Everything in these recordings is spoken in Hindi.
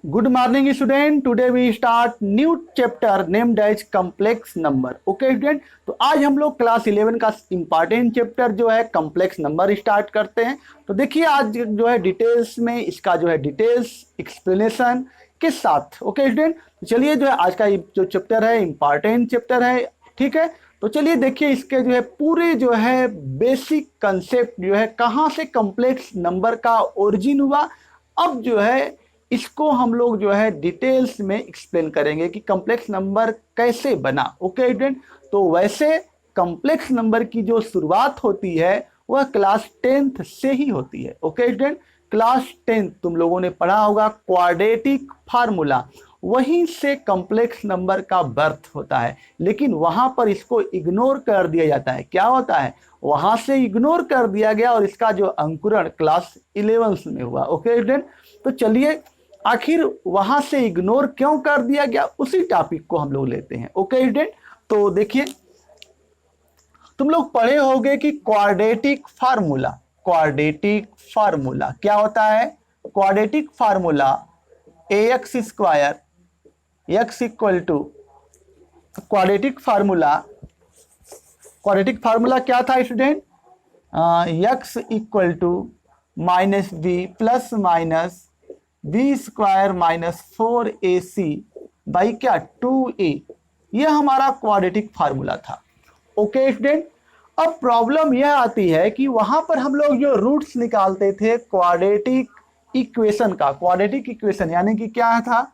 Good morning student. Today we start new chapter named as complex number. Okay student, तो आज हम लोग क्लास 11 का इम्पॉर्टेंट चैप्टर जो है कॉम्प्लेक्स नंबर स्टार्ट करते हैं। तो देखिए आज जो है डिटेल्स में इसका जो है डिटेल्स एक्सप्लेनेशन के साथ। ओके स्टूडेंट, तो चलिए जो है आज का जो चैप्टर है इम्पॉर्टेंट चैप्टर है, ठीक है। तो चलिए देखिए इसके जो है पूरे जो है बेसिक कंसेप्ट जो है कहाँ से कॉम्प्लेक्स नंबर का ओरिजिन हुआ, अब जो है इसको हम लोग जो है डिटेल्स में एक्सप्लेन करेंगे कि कॉम्प्लेक्स नंबर कैसे बना। ओके स्टूडेंट, तो वैसे कॉम्प्लेक्स नंबर की जो शुरुआत होती है वह क्लास 10th से ही होती है। ओके स्टूडेंट, क्लास 10th तुम लोगों ने पढ़ा होगा क्वाड्रेटिक फार्मूला, वहीं से कॉम्प्लेक्स नंबर का बर्थ होता है। लेकिन वहां पर इसको इग्नोर कर दिया जाता है। क्या होता है, वहां से इग्नोर कर दिया गया और इसका जो अंकुरण क्लास 11th में हुआ। ओके स्टूडेंट, तो चलिए आखिर वहां से इग्नोर क्यों कर दिया गया उसी टॉपिक को हम लोग लेते हैं। ओके स्टूडेंट, तो देखिए तुम लोग पढ़े होंगे कि क्वाड्रेटिक फार्मूला क्या होता है। Quadratic formula ax square x equal to quadratic formula क्या था student, x equal to minus B plus minus B square minus 4ac by क्या 2a, यह हमारा क्वाड्रेटिक फार्मूला था। ओके स्टूडेंट, अब प्रॉब्लम यह आती है कि वहां पर हम लोग जो रूट्स निकालते थे क्वाड्रेटिक इक्वेशन यानी कि क्या था,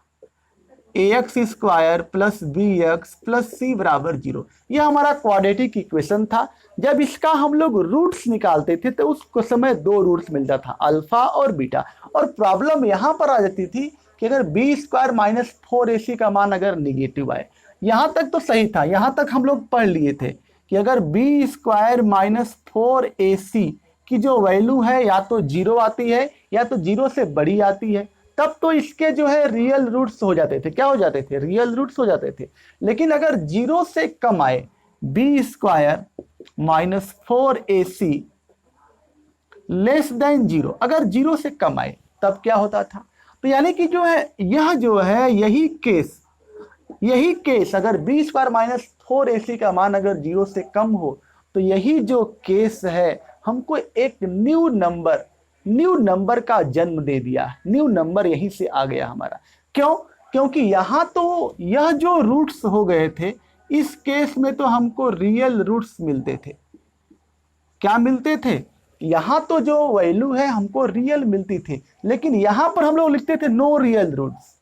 ax square plus bx plus c बराबर 0, यह हमारा क्वाड्रेटिक इक्वेशन था। जब इसका हम लोग रूट्स निकालते थे तो उस समय दो रूट्स मिलता था, अल्फा और बीटा। और प्रॉब्लम यहां पर आ जाती थी कि अगर बी स्क्वायर माइनस 4ac का मान अगर निगेटिव आए, यहां तक तो सही था, यहां तक हम लोग पढ़ लिए थे कि अगर बी स्क्वायर माइनस 4ac की जो वैल्यू है या तो 0 आती है या तो 0 से बड़ी आती है, तब तो इसके जो है रियल रूट्स हो जाते थे। क्या हो जाते थे, रियल रूट्स हो जाते थे। लेकिन अगर 0 से कम आए, B square minus 4ac less than 0, अगर 0 से कम आए तब क्या होता था। तो यानी कि जो है यही केस अगर बी स्क्वायर माइनस 4ac का मान अगर 0 से कम हो तो यही जो केस है हमको एक न्यू नंबर का जन्म दे दिया। न्यू नंबर यहीं से आ गया हमारा। क्यों, क्योंकि यहां तो यह जो रूट्स हो गए थे, इस केस में तो हमको रियल रूट्स मिलते थे। क्या मिलते थे, यहां तो जो वैल्यू है हमको रियल मिलती थी, लेकिन यहां पर हम लोग लिखते थे नो रियल रूट्स।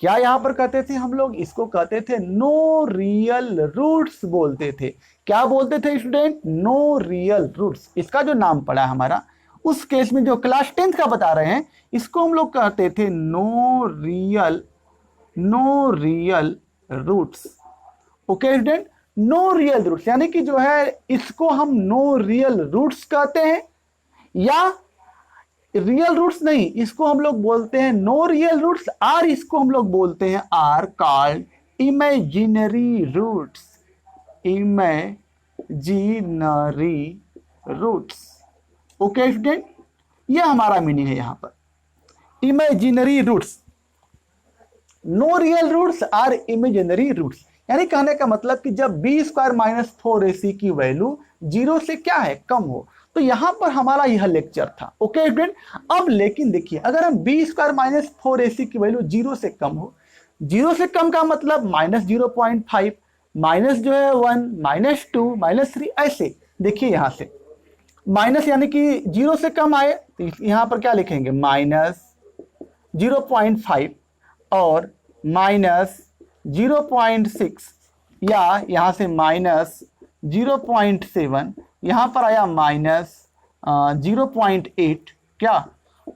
क्या यहां पर कहते थे हम लोग, इसको कहते थे नो रियल रूट्स बोलते थे। क्या बोलते थे स्टूडेंट, नो रियल रूट्स। इसका जो नाम पड़ा है हमारा, उस केस में जो क्लास 10th का बता रहे हैं, इसको हम लोग कहते थे no real roots. Okay student, no real roots यानी कि जो है इसको हम नो रियल रूट्स कहते हैं, या रियल रूट्स नहीं, इसको हम लोग बोलते हैं नो रियल रूट्स, और इसको हम लोग बोलते हैं are called imaginary roots. Okay student, ये हमारा मीनिंग है यहां पर, imaginary roots. No real roots और इमेजिनरी रूट्स, यानी कहने का मतलब कि जब बी स्क्वायर माइनस 4ac की वैल्यू 0 से क्या है, कम हो। तो यहां पर हमारा यह लेक्चर था। ओके स्टूडेंट, अब लेकिन देखिए अगर हम बी स्क्वायर माइनस 4ac की वैल्यू 0 से कम हो, 0 से कम का मतलब माइनस 0.5, माइनस जो है 1, माइनस 2, माइनस 3, ऐसे देखिए यहां से माइनस यानी कि 0 से कम आए तो यहां पर क्या लिखेंगे, माइनस 0.5 और माइनस 0.6, या यहां से माइनस 0.7, यहां पर आया माइनस 0.8, क्या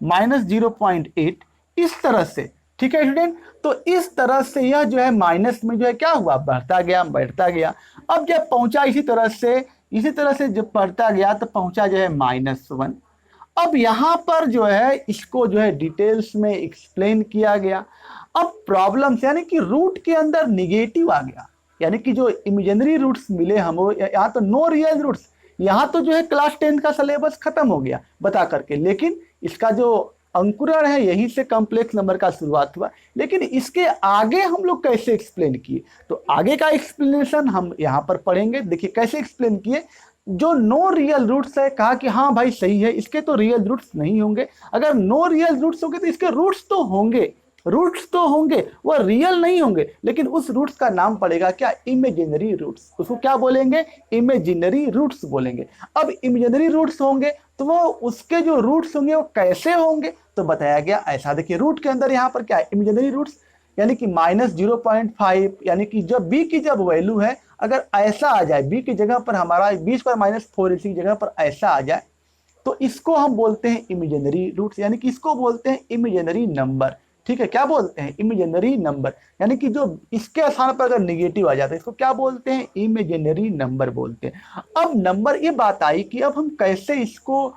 माइनस 0.8, इस तरह से। ठीक है स्टूडेंट, तो इस तरह से यह जो है माइनस में जो है क्या हुआ, बढ़ता गया। अब जब पहुंचा इसी तरह से जब बढ़ता गया तो पहुंचा जो है -1। अब यहां पर जो है इसको जो है डिटेल्स में एक्सप्लेन किया गया। अब प्रॉब्लम्स यानी कि रूट के अंदर निगेटिव आ गया, यानी कि जो इमेजिनरी रूट्स मिले हमको, यहाँ तो नो रियल रूट्स, यहाँ तो जो है क्लास 10 का सिलेबस खत्म हो गया बता करके, लेकिन इसका जो अंकुरण है, यहीं से कॉम्प्लेक्स नंबर का शुरुआत हुआ। लेकिन इसके आगे हम लोग कैसे एक्सप्लेन किए, तो आगे का एक्सप्लेनेशन हम यहाँ पर पढ़ेंगे। देखिए कैसे एक्सप्लेन किए। जो नो रियल रूट्स है, कहा कि हाँ भाई सही है, इसके तो रियल रूट्स नहीं होंगे। अगर नो रियल रूट्स होंगे तो इसके रूट्स तो होंगे, रूट्स तो होंगे, वह रियल नहीं होंगे, लेकिन उस रूट्स का नाम पड़ेगा क्या, इमेजिनरी रूट्स। उसको क्या बोलेंगे, इमेजिनरी रूट्स बोलेंगे। अब इमेजिनरी रूट्स होंगे तो वो उसके जो रूट्स होंगे वो कैसे होंगे, तो बताया गया ऐसा। देखिए रूट के अंदर यहाँ पर क्या है, इमेजिनरी रूट्स, यानी कि -0.5, यानी कि जब बी की जब वैल्यू है, अगर ऐसा आ जाए बी की जगह पर हमारा b² - 4ac की जगह पर ऐसा आ जाए, तो इसको हम बोलते हैं इमेजिनरी रूट्स, यानी कि इसको बोलते हैं इमेजिनरी नंबर। ठीक है, क्या बोलते हैं, इमेजिनरी नंबर। यानी कि जो इसके स्थान पर अगर निगेटिव आ जाता है, इसको क्या बोलते हैं, इमेजिनरी नंबर बोलते हैं। अब नंबर ये बात आई कि अब हम कैसे इसको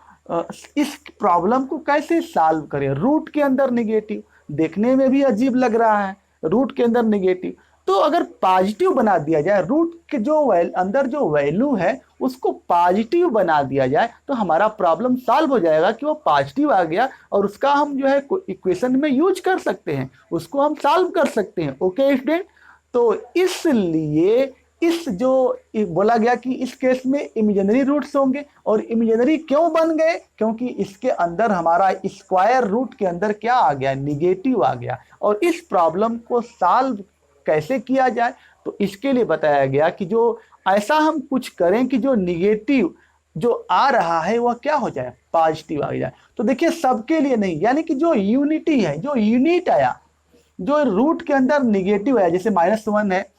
इस प्रॉब्लम को कैसे सॉल्व करें। रूट के अंदर निगेटिव, देखने में भी अजीब लग रहा है, रूट के अंदर निगेटिव, तो अगर पॉजिटिव बना दिया जाए, रूट के जो अंदर जो वैल्यू है उसको पॉजिटिव बना दिया जाए, तो हमारा प्रॉब्लम सॉल्व हो जाएगा कि वो पॉजिटिव आ गया, और उसका हम जो है इक्वेशन में यूज कर सकते हैं, उसको हम सॉल्व कर सकते हैं। ओके स्टूडेंट, तो इसलिए इस जो बोला गया कि इस केस में इमेजिनरी रूट्स होंगे, और इमेजिनरी क्यों बन गए, क्योंकि इसके अंदर हमारा स्क्वायर रूट के अंदर क्या आ गया, निगेटिव आ गया। और इस प्रॉब्लम को सॉल्व कैसे किया जाए, तो इसके लिए बताया गया कि जो ऐसा हम कुछ करें कि जो निगेटिव जो आ रहा है वह क्या हो जाए, पॉजिटिव आ जाए। तो देखिए सबके लिए नहीं, यानी कि जो यूनिटी है, जो यूनिट आया, जो रूट के अंदर निगेटिव आया, जैसे -1 है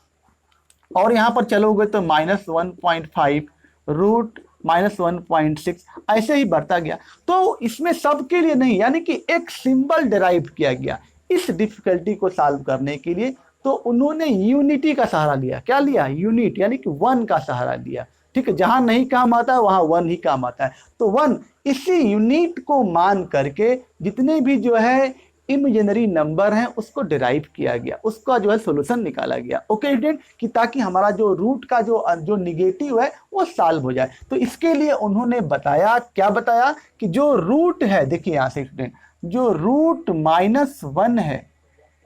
और यहाँ पर चलोगे तो -1.5, रूट -1.6, ऐसे ही बढ़ता गया। तो इसमें सबके लिए नहीं, यानी कि एक सिंबल डिराइव किया गया इस डिफिकल्टी को सॉल्व करने के लिए। तो उन्होंने यूनिटी का सहारा लिया, क्या लिया, यूनिट, यानी कि 1 का सहारा लिया। ठीक है, जहां नहीं काम आता है वहां 1 ही काम आता है। तो 1, इसी यूनिट को मान करके जितने भी जो है इमेजिनरी नंबर हैं उसको डिराइव किया गया, उसका जो है सोल्यूशन निकाला गया। ओके स्टूडेंट, कि ताकि हमारा जो रूट का जो निगेटिव है वो सॉल्व हो जाए। तो इसके लिए उन्होंने बताया, क्या बताया, कि जो रूट है, देखिए यहाँ से स्टूडेंट, जो रूट -1 है,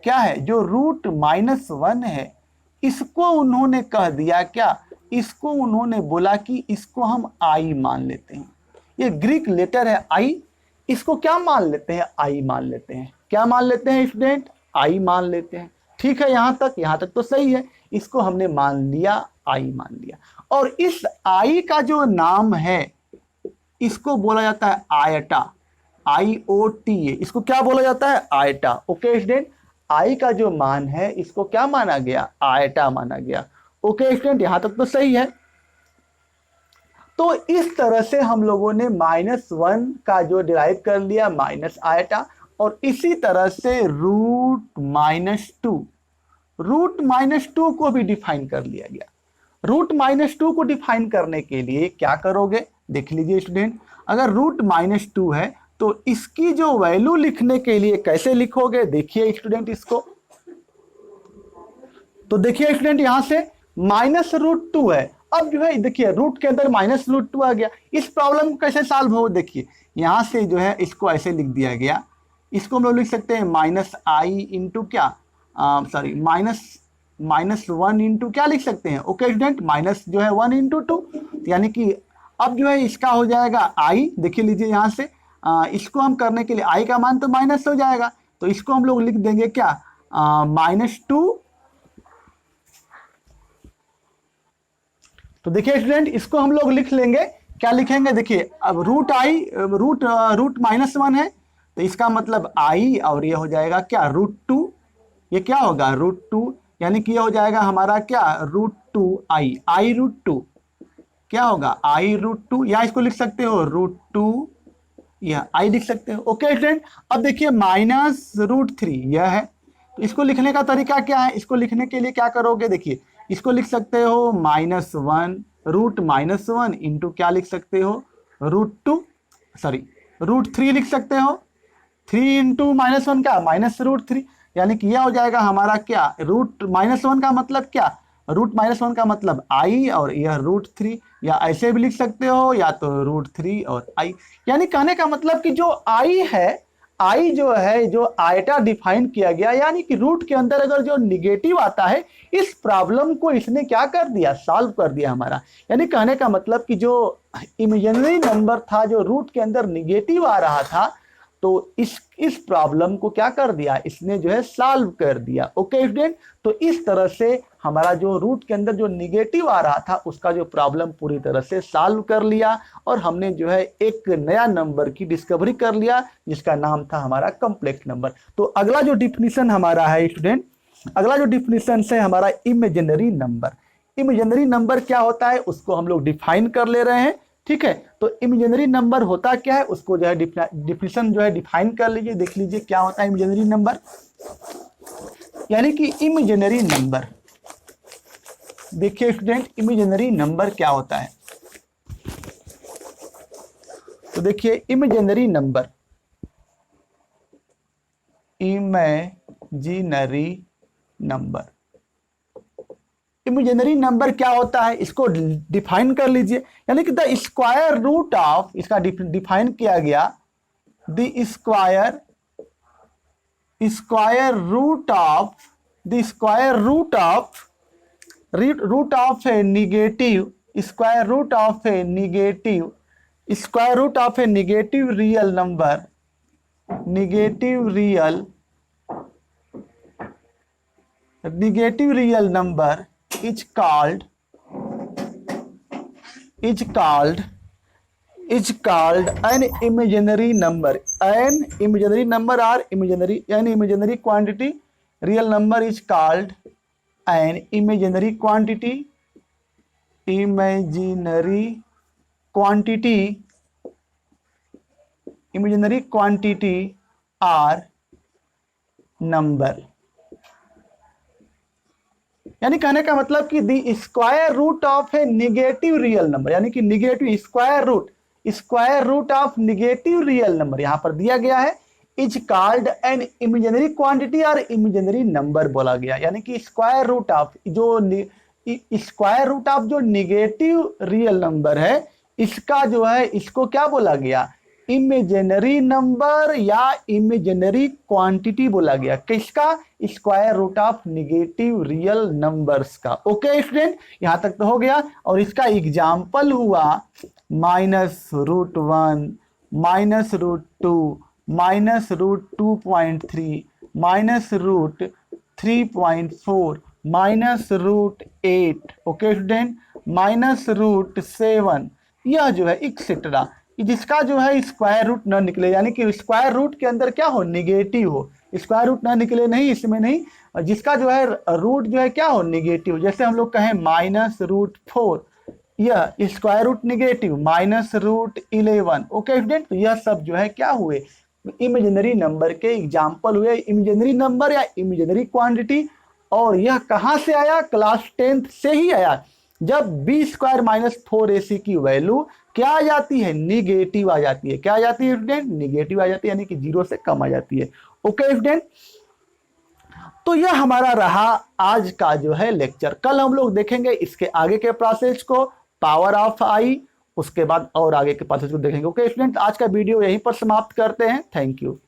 क्या है, जो रूट -1 है, इसको उन्होंने कह दिया क्या, इसको उन्होंने बोला कि इसको हम आई मान लेते हैं। ये ग्रीक लेटर है आई, इसको क्या मान लेते हैं, आई मान लेते हैं। क्या मान लेते हैं स्टूडेंट, आई मान लेते हैं। ठीक है, यहां तक तो सही है, इसको हमने मान लिया, आई मान लिया। और इस आई का जो नाम है इसको बोला जाता है आयटा, IOTA, इसको क्या बोला जाता है, आयटा। ओके स्टूडेंट, आई का जो मान है इसको क्या माना गया, आयटा माना गया। ओके स्टूडेंट, यहां तक तो सही है। तो इस तरह से हम लोगों ने -1 का जो डिराइव कर लिया माइनस आयटा, और इसी तरह से रूट -2 को भी डिफाइन कर लिया गया। रूट -2 को डिफाइन करने के लिए क्या करोगे, देख लीजिए स्टूडेंट, अगर रूट -2 है तो इसकी जो वैल्यू लिखने के लिए कैसे लिखोगे, देखिए स्टूडेंट इसको, तो देखिए स्टूडेंट यहां से -√2 है। अब जो है देखिए रूट के अंदर -√2 आ गया, इस प्रॉब्लम को कैसे सॉल्व हो, देखिए यहां से जो है इसको ऐसे लिख दिया गया, इसको हम लोग लिख सकते हैं -i इंटू क्या, सॉरी -1 इंटू क्या लिख सकते हैं, ओके स्टूडेंट, माइनस जो है 1 इंटू 2, यानी कि अब जो है इसका हो जाएगा i, देखिए लीजिए यहाँ से इसको हम करने के लिए i का मान तो माइनस हो जाएगा, तो इसको हम लोग लिख देंगे क्या, -2। तो देखिए स्टूडेंट इसको हम लोग लिख लेंगे, क्या लिखेंगे, देखिए अब रूट -1 है, तो इसका मतलब i, और ये हो जाएगा क्या, √2, ये क्या होगा, √2, यानी कि ये हो जाएगा हमारा क्या, √2i, i√2 क्या होगा, i√2, या इसको लिख सकते हो √2, यह i लिख सकते हो। ओके स्टूडेंट, अब देखिए -√3 यह है, तो इसको लिखने का तरीका क्या है, इसको लिखने के लिए क्या करोगे, देखिए इसको लिख सकते हो -1 रूट -1 इंटू क्या लिख सकते हो, √3 लिख सकते हो, 3 इंटू -1 क्या, -√3, यानी कि यह हो जाएगा हमारा क्या, रूट -1 का मतलब क्या, रूट -1 का मतलब i, और यह √3, या ऐसे भी लिख सकते हो, या तो √3 और i, यानी कहने का मतलब कि जो i है, आई जो है, जो आयटा डिफाइन किया गया, यानी कि रूट के अंदर अगर जो निगेटिव आता है, इस प्रॉब्लम को इसने क्या कर दिया, सॉल्व कर दिया हमारा। यानी कहने का मतलब कि जो इमेजिनरी नंबर था जो रूट के अंदर निगेटिव आ रहा था, तो इस प्रॉब्लम को क्या कर दिया, इसने जो है सॉल्व कर दिया। ओके स्टूडेंट, तो इस तरह से हमारा जो रूट के अंदर जो निगेटिव आ रहा था उसका जो प्रॉब्लम पूरी तरह से सॉल्व कर लिया, और हमने जो है एक नया नंबर की डिस्कवरी कर लिया जिसका नाम था हमारा कॉम्प्लेक्स नंबर। तो अगला जो डिफिनीशन हमारा है स्टूडेंट, अगला जो डिफिनीशन है हमारा इमेजिनरी नंबर। इमेजिनरी नंबर क्या होता है उसको हम लोग डिफाइन कर ले रहे हैं, ठीक है। तो इमेजिनरी नंबर होता क्या है उसको जो है डिफिनीशन जो है डिफाइन कर लीजिए, देख लीजिए क्या होता है इमेजिनरी नंबर। यानी कि इमेजिनरी नंबर, देखिए स्टूडेंट इमेजिनरी नंबर क्या होता है। तो देखिए imaginary number, imaginary number, imaginary number क्या होता है इसको डिफाइन कर लीजिए। यानी कि द स्क्वायर रूट ऑफ, इसका डिफाइन किया गया, the square root of, the square root of a negative, square root of a negative, square root of a negative real number, negative real number is called an imaginary number. An imaginary number or imaginary quantity, real number is called an imaginary quantity, imaginary quantity or number। यानी कहने का मतलब कि the square root of a negative real number, यानी कि negative square root of negative real number यहां पर दिया गया है, is called an imaginary quantity और इमेजिनरी नंबर बोला गया। यानी कि स्क्वायर रूट ऑफ जो निगेटिव रियल नंबर है, इसका जो है इसको क्या बोला गया, इमेजिनरी नंबर या इमेजिनरी क्वांटिटी बोला गया। किसका, square root of negative real numbers का। ओके स्टूडेंट, यहां तक तो हो गया। और इसका एग्जाम्पल हुआ -√1, -√2, -√2.3, -√3.4, -√8, ओके स्टूडेंट, -√7, यह जो है एक्सेट्रा, जिसका जो है स्क्वायर रूट न निकले, यानी कि स्क्वायर रूट के अंदर क्या हो, निगेटिव हो, स्क्वायर रूट ना निकले नहीं, इसमें नहीं, जिसका जो है रूट जो है क्या हो, निगेटिव। जैसे हम लोग कहें -√4, यह square root negative, -√11। Okay student, तो यह सब जो है क्या हुए, इमेजिनरी नंबर के एग्जाम्पल हुए। इमेजिनरी नंबर या इमेजिनरी क्वांटिटी, और यह कहाँ से आया, क्लास 10th से ही आया, जब b² - 4ac की वैल्यू क्या आ जाती है, निगेटिव आ जाती है। क्या आ जाती है स्टूडेंट, निगेटिव आ जाती है, यानी कि 0 से कम आ जाती है। ओके स्टूडेंट, तो यह हमारा रहा आज का जो है लेक्चर। कल हम लोग देखेंगे इसके आगे के प्रोसेस को, पावर ऑफ आई, उसके बाद और आगे के प्रोसेस को देखेंगे। ओके स्टूडेंट, आज का वीडियो यहीं पर समाप्त करते हैं। Thank you.